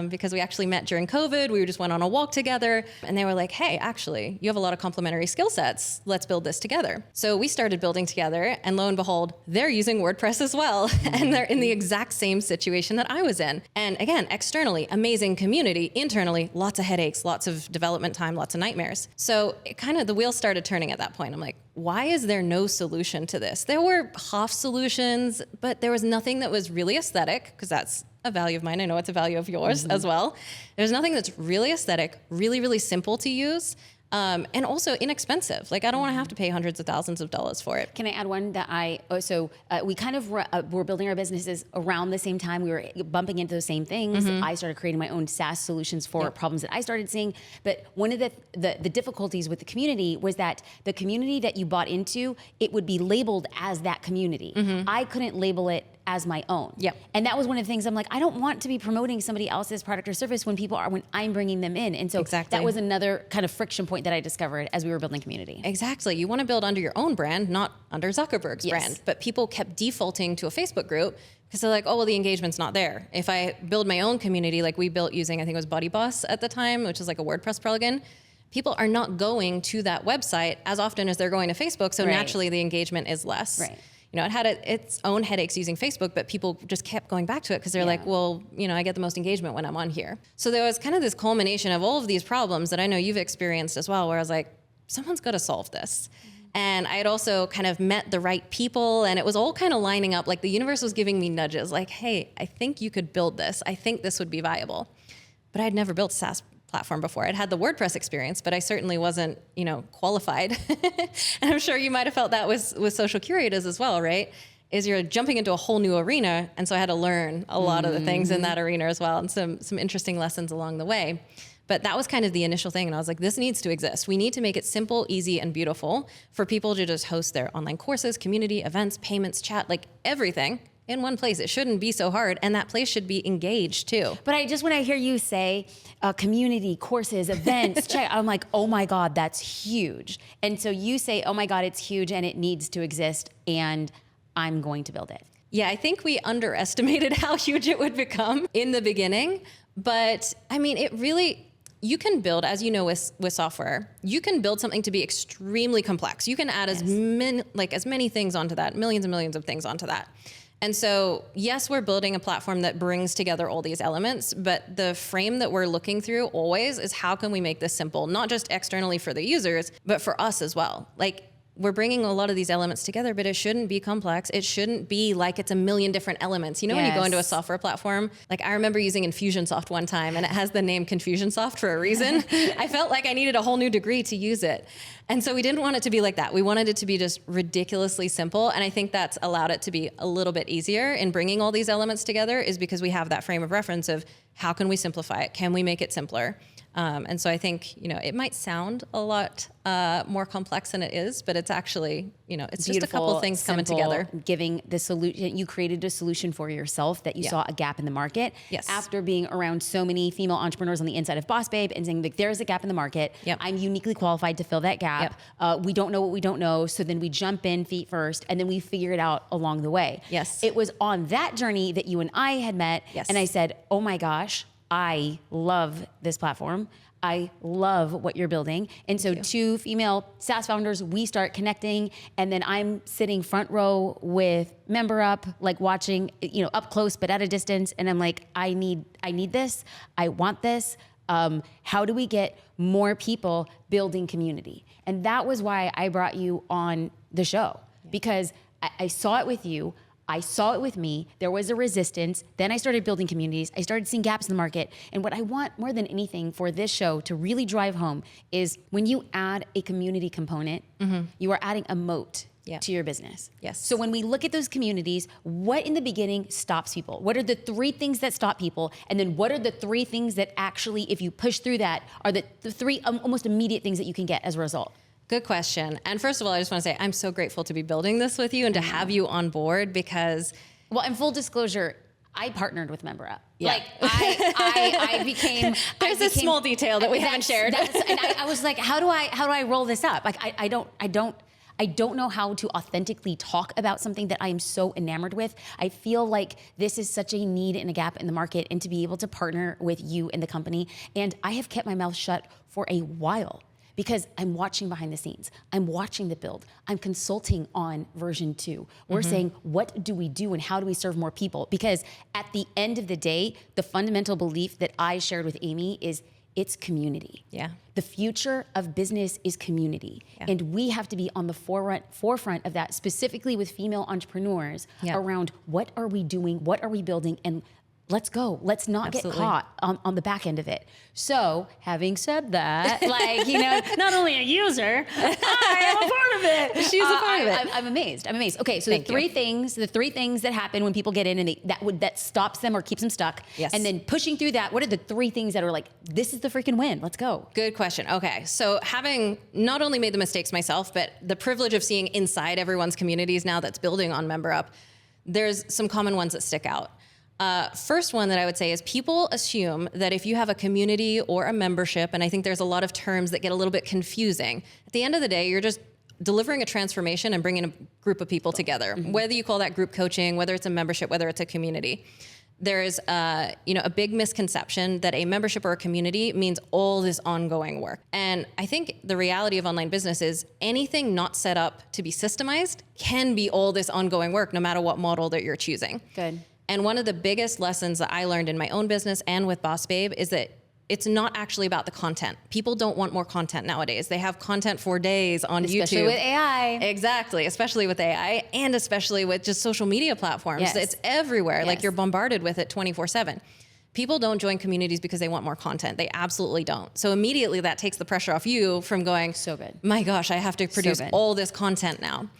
because we actually met during COVID. We just went on a walk together and they were like, hey, actually, you have a lot of complementary skill sets. Let's build this together. So we started building together and lo and behold, they're using WordPress as well. And they're in the exact same situation that I was in. And again, externally, amazing community. Internally, lots of headaches, lots of development time, lots of nightmares. So it kind of the wheels started turning at that point. I'm like, why is there no solution to this? There were half solutions, but there was nothing that was really aesthetic, because that's a value of mine. I know it's a value of yours as well. There's nothing that's really aesthetic, really, really simple to use, and also inexpensive. Like I don't want to have to pay hundreds of thousands of dollars for it. Can I add one that we kind of were building our businesses around the same time. We were bumping into those same things. I started creating my own SaaS solutions for problems that I started seeing. But one of the difficulties with the community was that the community that you bought into, it would be labeled as that community. I couldn't label it as my own. Yep. And that was one of the things I'm like, I don't want to be promoting somebody else's product or service when I'm bringing them in. And so that was another kind of friction point that I discovered as we were building community. Exactly. You want to build under your own brand, not under Zuckerberg's brand. But people kept defaulting to a Facebook group because they're like, oh, well, the engagement's not there. If I build my own community, like we built using, I think it was Buddy Boss at the time, which is like a WordPress plugin, people are not going to that website as often as they're going to Facebook. So naturally the engagement is less. Right. It had its own headaches using Facebook, but people just kept going back to it because they're like, well, I get the most engagement when I'm on here. So there was kind of this culmination of all of these problems that I know you've experienced as well, where I was like, someone's got to solve this. And I had also kind of met the right people and it was all kind of lining up. Like the universe was giving me nudges like, hey, I think you could build this. I think this would be viable. But I'd never built a SaaS platform before. I'd had the WordPress experience, but I certainly wasn't, qualified. And I'm sure you might have felt that with social curators as well, right? Is you're jumping into a whole new arena. And so I had to learn a lot of the things in that arena as well and some interesting lessons along the way. But that was kind of the initial thing. And I was like, this needs to exist. We need to make it simple, easy, and beautiful for people to just host their online courses, community, events, payments, chat, like everything in one place. It shouldn't be so hard. And that place should be engaged too. But when I hear you say community, courses, events, chat, I'm like, oh my God, that's huge. And so you say, oh my God, it's huge and it needs to exist and I'm going to build it. Yeah, I think we underestimated how huge it would become in the beginning. But I mean, it really, you can build, as you know, with software, you can build something to be extremely complex. You can add as many things onto that, millions and millions of things onto that. And so, yes, we're building a platform that brings together all these elements, but the frame that we're looking through always is how can we make this simple, not just externally for the users, but for us as well. Like, we're bringing a lot of these elements together, but it shouldn't be complex. It shouldn't be like it's a million different elements. When you go into a software platform, like I remember using Infusionsoft one time and it has the name Confusionsoft for a reason. I felt like I needed a whole new degree to use it. And so we didn't want it to be like that. We wanted it to be just ridiculously simple. And I think that's allowed it to be a little bit easier in bringing all these elements together is because we have that frame of reference of how can we simplify it? Can we make it simpler? And so I think, it might sound a lot more complex than it is, but it's actually, it's just a couple of things coming together. Giving the solution, you created a solution for yourself that you saw a gap in the market. Yes. After being around so many female entrepreneurs on the inside of Boss Babe and saying, like, there's a gap in the market. Yep. I'm uniquely qualified to fill that gap. Yep. We don't know what we don't know. So then we jump in feet first and then we figure it out along the way. Yes. It was on that journey that you and I had met. Yes. And I said, oh my gosh, I love this platform. I love what you're building. And so two female SaaS founders, we start connecting and then I'm sitting front row with Member Up, like watching, up close, but at a distance. And I'm like, I need this. I want this. How do we get more people building community? And that was why I brought you on the show, because I saw it with you. I saw it with me. There was a resistance. Then I started building communities. I started seeing gaps in the market. And what I want more than anything for this show to really drive home is when you add a community component, you are adding a moat to your business. Yes. So when we look at those communities, what in the beginning stops people? What are the 3 things that stop people? And then what are the 3 things that actually, if you push through that, are the 3 almost immediate things that you can get as a result? Good question. And first of all, I just want to say I'm so grateful to be building this with you and to have you on board because... Well, in full disclosure, I partnered with MemberUp. Yeah. Like I became... There's a small detail that we haven't shared. And I was like, how do I roll this up? Like I don't know how to authentically talk about something that I am so enamored with. I feel like this is such a need and a gap in the market, and to be able to partner with you and the company. And I have kept my mouth shut for a while, because I'm watching behind the scenes. I'm watching the build. I'm consulting on version 2. We're saying, what do we do and how do we serve more people? Because at the end of the day, the fundamental belief that I shared with Amy is it's community. Yeah. The future of business is community. Yeah. And we have to be on the forefront of that, specifically with female entrepreneurs, around what are we doing, what are we building, and let's go. Let's not get caught on the back end of it. So, having said that, like, not only a user, I am a part of it. She's a part of it. I'm amazed. Okay, so the three things that happen when people get in and that stops them or keeps them stuck. Yes. And then pushing through that, what are the 3 things that are like, this is the freaking win. Let's go. Good question. Okay. So having not only made the mistakes myself, but the privilege of seeing inside everyone's communities now that's building on MemberUp, there's some common ones that stick out. First one that I would say is people assume that if you have a community or a membership, and I think there's a lot of terms that get a little bit confusing, at the end of the day, you're just delivering a transformation and bringing a group of people together, whether you call that group coaching, whether it's a membership, whether it's a community. There is a big misconception that a membership or a community means all this ongoing work. And I think the reality of online business is anything not set up to be systemized can be all this ongoing work, no matter what model that you're choosing. Good. And one of the biggest lessons that I learned in my own business and with Boss Babe is that it's not actually about the content. People don't want more content nowadays. They have content for days on YouTube. Especially with AI. Exactly, especially with AI and especially with just social media platforms. Yes. It's everywhere. Yes. Like you're bombarded with it 24/7. People don't join communities because they want more content. They absolutely don't. So immediately that takes the pressure off you from going, So good. my gosh, I have to produce good. all this content now.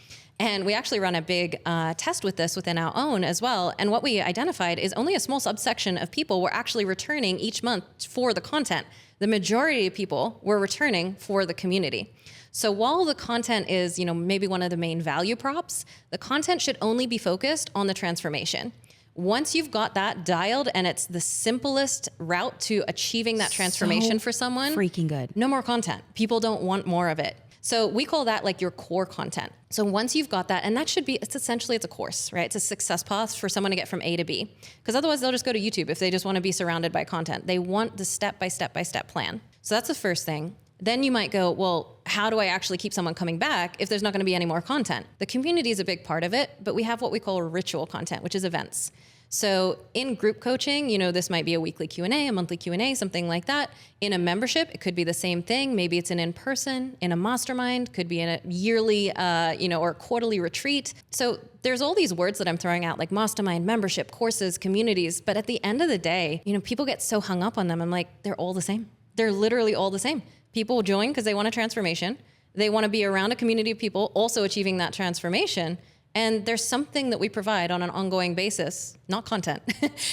And we actually run a big test with this within our own as well. And what we identified is only a small subsection of people were actually returning each month for the content. The majority of people were returning for the community. So while the content is, maybe one of the main value props, the content should only be focused on the transformation. Once you've got that dialed and it's the simplest route to achieving that transformation for someone, freaking good. No more content. People don't want more of it. So we call that like your core content. So once you've got that, and that should be, it's a course, right? It's a success path for someone to get from A to B. Because otherwise they'll just go to YouTube if they just want to be surrounded by content. They want the step-by-step plan. So that's the first thing. Then you might go, well, how do I actually keep someone coming back if there's not going to be any more content? The community is a big part of it, but we have what we call ritual content, which is events. So in group coaching, this might be a weekly Q&A, a monthly Q&A, something like that. In a membership, it could be the same thing. Maybe it's an in-person, in a mastermind, could be in a yearly, or quarterly retreat. So there's all these words that I'm throwing out, like mastermind, membership, courses, communities. But at the end of the day, people get so hung up on them. I'm like, they're all the same. They're literally all the same. People join because they want a transformation. They want to be around a community of people also achieving that transformation. And there's something that we provide on an ongoing basis, not content,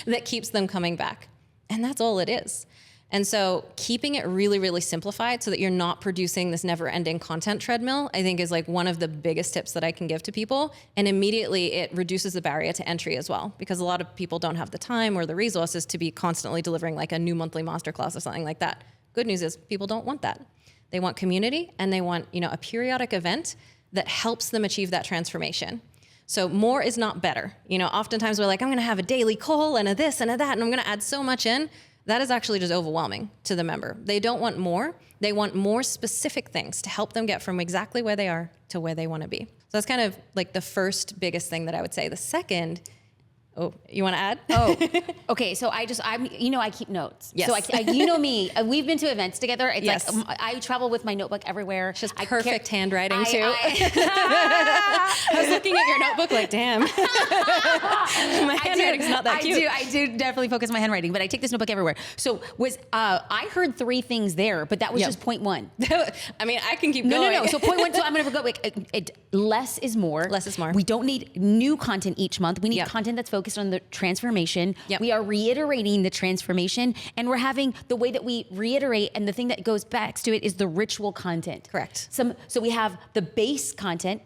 that keeps them coming back. And that's all it is. And so keeping it really, really simplified so that you're not producing this never-ending content treadmill, I think is like one of the biggest tips that I can give to people. And immediately it reduces the barrier to entry as well, because a lot of people don't have the time or the resources to be constantly delivering like a new monthly masterclass or something like that. Good news is people don't want that. They want community and they want, a periodic event that helps them achieve that transformation. So more is not better. Oftentimes we're like, I'm going to have a daily call and a this and a that, and I'm going to add so much in. That is actually just overwhelming to the member. They don't want more. They want more specific things to help them get from exactly where they are to where they want to be. So that's kind of like the first biggest thing that I would say. The second Oh, you want to add? Oh, okay. So I keep notes. Yes. So you know me. We've been to events together. It's Yes. like I travel with my notebook everywhere. She has perfect handwriting too. I I was looking at your notebook like, damn, my handwriting's not that cute. I do definitely focus on my handwriting, but I take this notebook everywhere. So I heard 3 things there, but that was just point 1. I mean, I can keep going. No. So point 1. So I'm gonna go less is more. Less is more. We don't need new content each month. We need Yep. content that's focused on the transformation. Yep. We are reiterating the transformation, and we're having the way that we reiterate, and the thing that goes back to it is the ritual content. Correct. So we have the base content,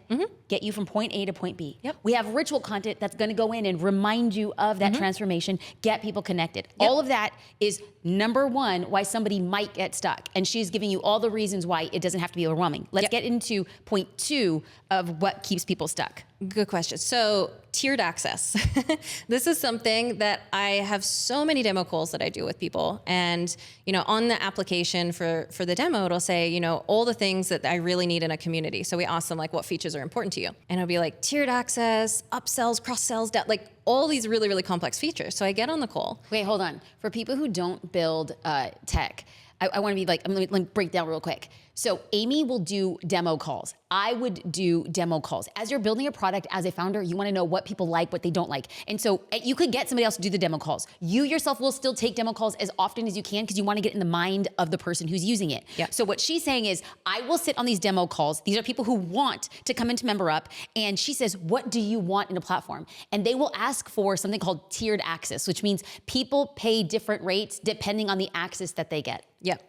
get you from point A to point B. Yep. We have ritual content that's going to go in and remind you of that transformation, get people connected. All of that is number 1, why somebody might get stuck. And she's giving you all the reasons why it doesn't have to be overwhelming. Let's get into point 2 of what keeps people stuck. Good question. So tiered access. This is something that I have so many demo calls that I do with people. And, on the application for the demo, it'll say, all the things that I really need in a community. So we ask them like, what features are important to you? And it'll be like tiered access, upsells, cross sells, like all these really, really complex features. So I get on the call. Wait, hold on. For people who don't build tech, I want to be like, let me break down real quick. So Amy will do demo calls. I would do demo calls. As you're building a product as a founder, you want to know what people like, what they don't like. And so you could get somebody else to do the demo calls. You yourself will still take demo calls as often as you can because you want to get in the mind of the person who's using it. Yep. So what she's saying is, I will sit on these demo calls. These are people who want to come into Member Up. And she says, what do you want in a platform? And they will ask for something called tiered access, which means people pay different rates depending on the access that they get. Yep.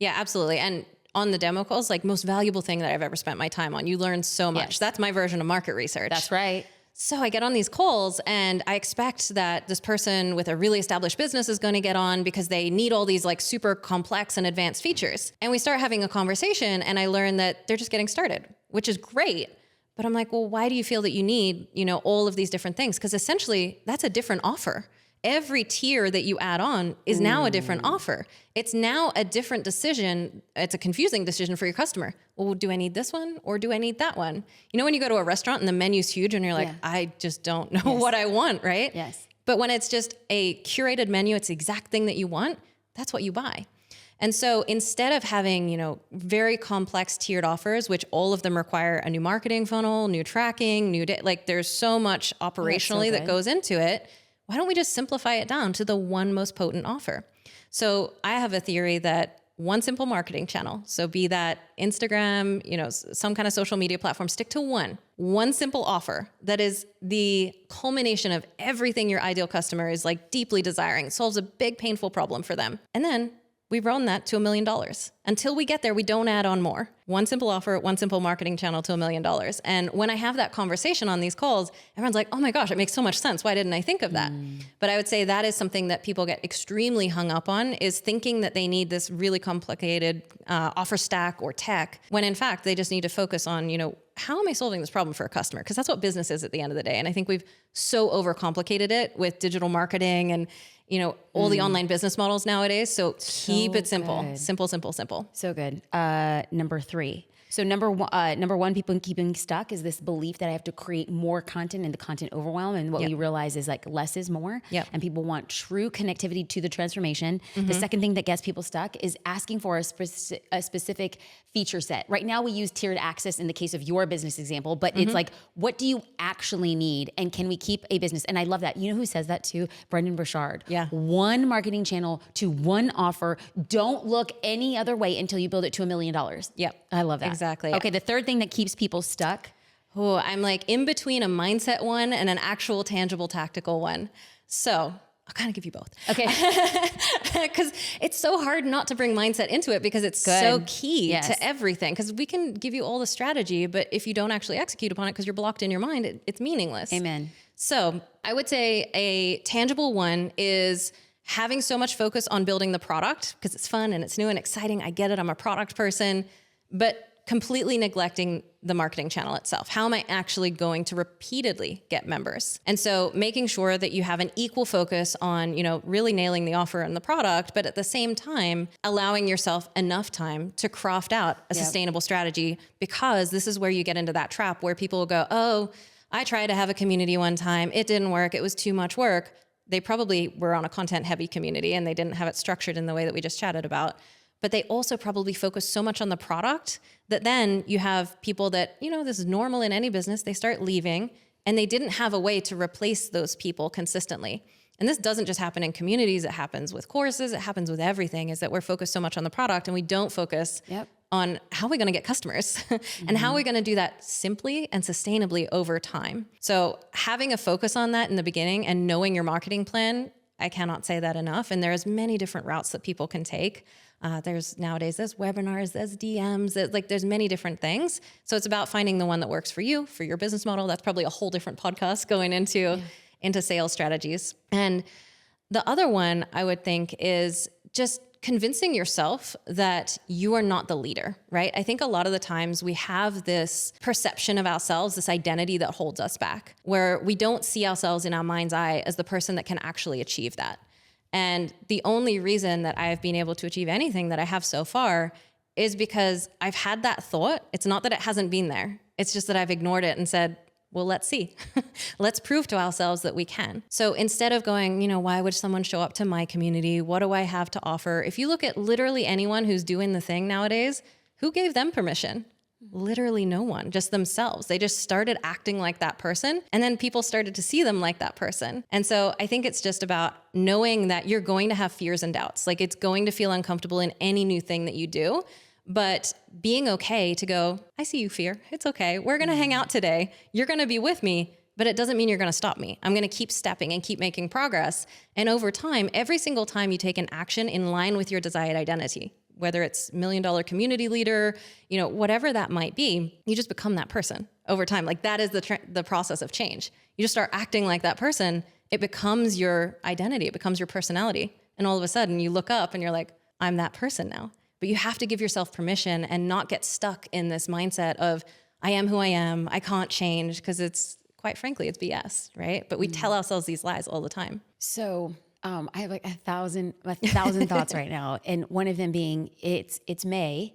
Yeah, absolutely. And on the demo calls, like most valuable thing that I've ever spent my time on. You learn so much. Yes. That's my version of market research. That's right. So I get on these calls and I expect that this person with a really established business is going to get on because they need all these like super complex and advanced features. And we start having a conversation and I learn that they're just getting started, which is great. But I'm like, well, why do you feel that you need, all of these different things? Because essentially that's a different offer. Every tier that you add on is now a different offer. It's now a different decision. It's a confusing decision for your customer. Well, do I need this one or do I need that one? When you go to a restaurant and the menu's huge and you're like, I just don't know what I want, right? Yes. But when it's just a curated menu, it's the exact thing that you want, that's what you buy. And so instead of having, very complex tiered offers, which all of them require a new marketing funnel, new tracking, there's so much operationally that goes into it. Why don't we just simplify it down to the one most potent offer? So I have a theory that one simple marketing channel, so be that Instagram, some kind of social media platform, stick to one simple offer that is the culmination of everything your ideal customer is like deeply desiring, solves a big painful problem for them. And then we run that to $1 million. Until we get there, we don't add on more. One simple offer, one simple marketing channel to $1 million. And when I have that conversation on these calls, everyone's like, oh my gosh, it makes so much sense. Why didn't I think of that? But I would say that is something that people get extremely hung up on, is thinking that they need this really complicated offer stack or tech, when in fact, they just need to focus on, how am I solving this problem for a customer? Because that's what business is at the end of the day. And I think we've so overcomplicated it with digital marketing and all the online business models nowadays. So keep it simple, good. simple. So good. Number 3. So number one, people keeping stuck is this belief that I have to create more content and the content overwhelm. And what we realize is like less is more. Yep. And people want true connectivity to the transformation. The second thing that gets people stuck is asking for a specific feature set. Right now we use tiered access in the case of your business example, but it's like, what do you actually need? And can we keep a business? And I love that. You know who says that too? Brendan Burchard. Yeah. One marketing channel to one offer. Don't look any other way until you build it to $1 million. Yep. I love that. Exactly. Okay, the third thing that keeps people stuck. Oh, I'm like in between a mindset one and an actual tangible tactical one. So I'll kind of give you both. Okay. Because it's so hard not to bring mindset into it because it's so key to everything. Because we can give you all the strategy, but if you don't actually execute upon it because you're blocked in your mind, it's meaningless. Amen. So I would say a tangible one is having so much focus on building the product because it's fun and it's new and exciting. I get it. I'm a product person, but completely neglecting the marketing channel itself. How am I actually going to repeatedly get members? And so making sure that you have an equal focus on, really nailing the offer and the product, but at the same time, allowing yourself enough time to craft out a sustainable strategy, because this is where you get into that trap where people will go, oh, I tried to have a community one time. It didn't work. It was too much work. They probably were on a content heavy community and they didn't have it structured in the way that we just chatted about. But they also probably focus so much on the product that then you have people that, this is normal in any business. They start leaving and they didn't have a way to replace those people consistently. And this doesn't just happen in communities. It happens with courses. It happens with everything, is that we're focused so much on the product and we don't focus on how are we going to get customers and how are we going to do that simply and sustainably over time. So having a focus on that in the beginning and knowing your marketing plan, I cannot say that enough. And there's many different routes that people can take. There's webinars, there's DMs, there's many different things. So it's about finding the one that works for you, for your business model. That's probably a whole different podcast going into sales strategies. And the other one I would think is just convincing yourself that you are not the leader, right? I think a lot of the times we have this perception of ourselves, this identity that holds us back, where we don't see ourselves in our mind's eye as the person that can actually achieve that. And the only reason that I've been able to achieve anything that I have so far is because I've had that thought. It's not that it hasn't been there. It's just that I've ignored it and said, well, let's see. Let's prove to ourselves that we can. So instead of going, why would someone show up to my community? What do I have to offer? If you look at literally anyone who's doing the thing nowadays, who gave them permission? Literally no one, just themselves. They just started acting like that person. And then people started to see them like that person. And so I think it's just about knowing that you're going to have fears and doubts. It's going to feel uncomfortable in any new thing that you do. But being okay to go, I see you, fear. It's okay. We're going to hang out today. You're going to be with me, but it doesn't mean you're going to stop me. I'm going to keep stepping and keep making progress. And over time, every single time you take an action in line with your desired identity, whether it's $1 million community leader, whatever that might be, you just become that person over time. That is the process of change. You just start acting like that person. It becomes your identity. It becomes your personality. And all of a sudden you look up and you're like, I'm that person now. But you have to give yourself permission and not get stuck in this mindset of, I am who I am, I can't change, because it's, quite frankly, it's BS, right? But we tell ourselves these lies all the time. So I have a thousand thoughts right now. And one of them being, it's May.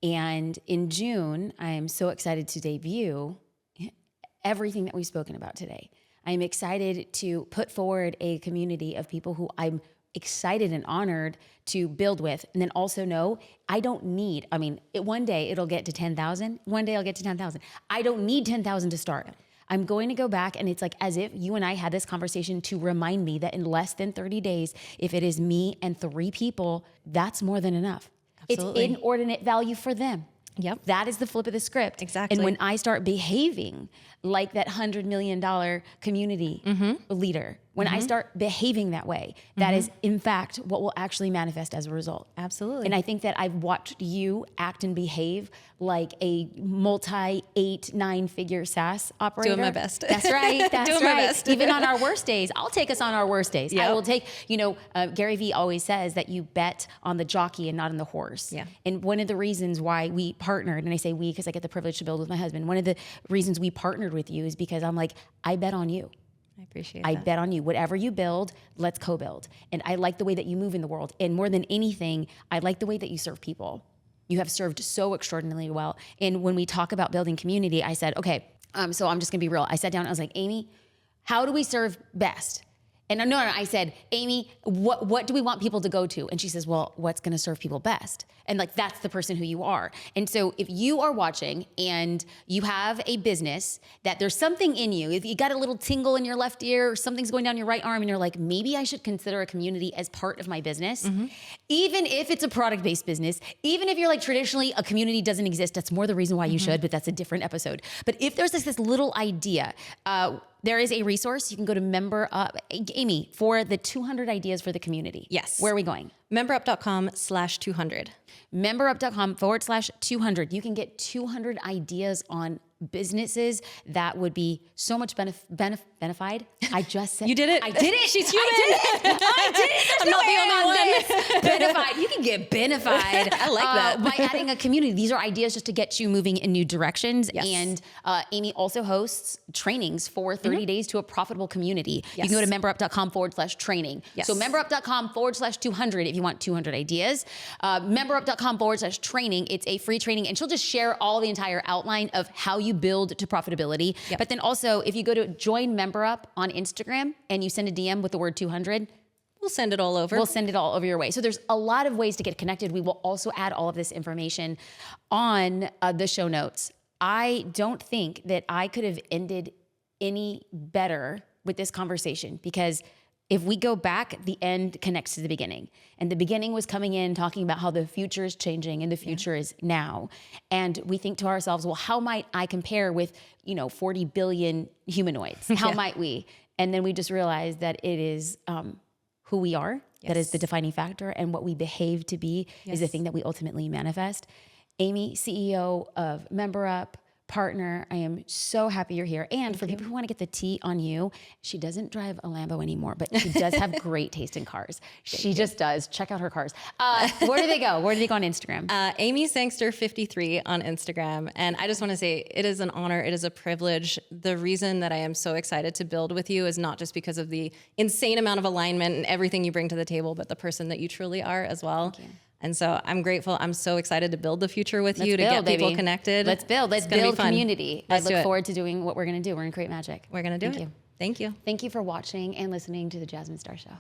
And in June, I'm so excited to debut everything that we've spoken about today. I'm excited to put forward a community of people who I'm excited and honored to build with. And then also know I don't need, one day it'll get to 10,000. One day I'll get to 10,000. I don't need 10,000 to start. I'm going to go back and it's as if you and I had this conversation to remind me that in less than 30 days, if it is me and 3 people, that's more than enough. Absolutely. It's inordinate value for them. Yep. That is the flip of the script. Exactly. And when I start behaving like that $100 million community leader, when I start behaving that way, that is in fact what will actually manifest as a result. Absolutely. And I think that I've watched you act and behave like a multi-8, 9-figure SaaS operator. Doing my best. That's right. That's Doing right. my best. Even on our worst days, I'll take us on our worst days. Yep. I will take, Gary Vee always says that you bet on the jockey and not on the horse. Yeah. And one of the reasons why we partnered, and I say we because I get the privilege to build with my husband, one of the reasons we partnered with you is because I'm like, I bet on you. I appreciate I that. bet on you. Whatever you build, let's co-build. And I like the way that you move in the world. And more than anything, I like the way that you serve people. You have served so extraordinarily well. And when we talk about building community, I said, okay, so I'm just gonna be real. I sat down and I was like, Amy, how do we serve best? And no, I said, Amy, what do we want people to go to? And she says, well, what's gonna serve people best? And that's the person who you are. And so if you are watching and you have a business that there's something in you, if you got a little tingle in your left ear or something's going down your right arm and you're like, maybe I should consider a community as part of my business, even if it's a product-based business, even if you're like traditionally a community doesn't exist, that's more the reason why you should, but that's a different episode. But if there's this little idea, there is a resource. You can go to Member Up. Amy, for the 200 ideas for the community. Yes. Where are we going? memberup.com/200. memberup.com/200. You can get 200 ideas on businesses that would be so much benefied. I just said You did it. I did it. She's human. I did it. There's I'm not the only one. Benefied. You can get benefied. I like that. By adding a community. These are ideas just to get you moving in new directions. Yes. And Amy also hosts trainings for 30 days to a profitable community. Yes. You can go to memberup.com/training. Yes. So memberup.com/200. If if you want 200 ideas. Memberup.com/training. It's a free training, and she'll just share all the entire outline of how you build to profitability. Yep. But then also, if you go to join Memberup on Instagram and you send a DM with the word 200, we'll send it all over. we'll send it all over your way. So there's a lot of ways to get connected. We will also add all of this information on the show notes. I don't think that I could have ended any better with this conversation, because if we go back, the end connects to the beginning. And the beginning was coming in, talking about how the future is changing and the future is now. And we think to ourselves, well, how might I compare with, 40 billion humanoids? How might we? And then we just realized that it is who we are. Yes. That is the defining factor. And what we behave to be is the thing that we ultimately manifest. Amy, CEO of MemberUp, partner, I am so happy you're here. And for people who want to get the tea on you, she doesn't drive a Lambo anymore, but she does have great taste in cars. She just does. Check out her cars. Where do they go? Where do they go on Instagram? Amy Sangster 53 on Instagram. And I just want to say it is an honor. It is a privilege. The reason that I am so excited to build with you is not just because of the insane amount of alignment and everything you bring to the table, but the person that you truly are as well. Thank you. And so I'm grateful. I'm so excited to build the future with you, to get people connected. Let's build. Let's build community. I look forward to doing what we're going to do. We're going to create magic. We're going to do it. Thank you. Thank you. Thank you for watching and listening to The Jasmine Star Show.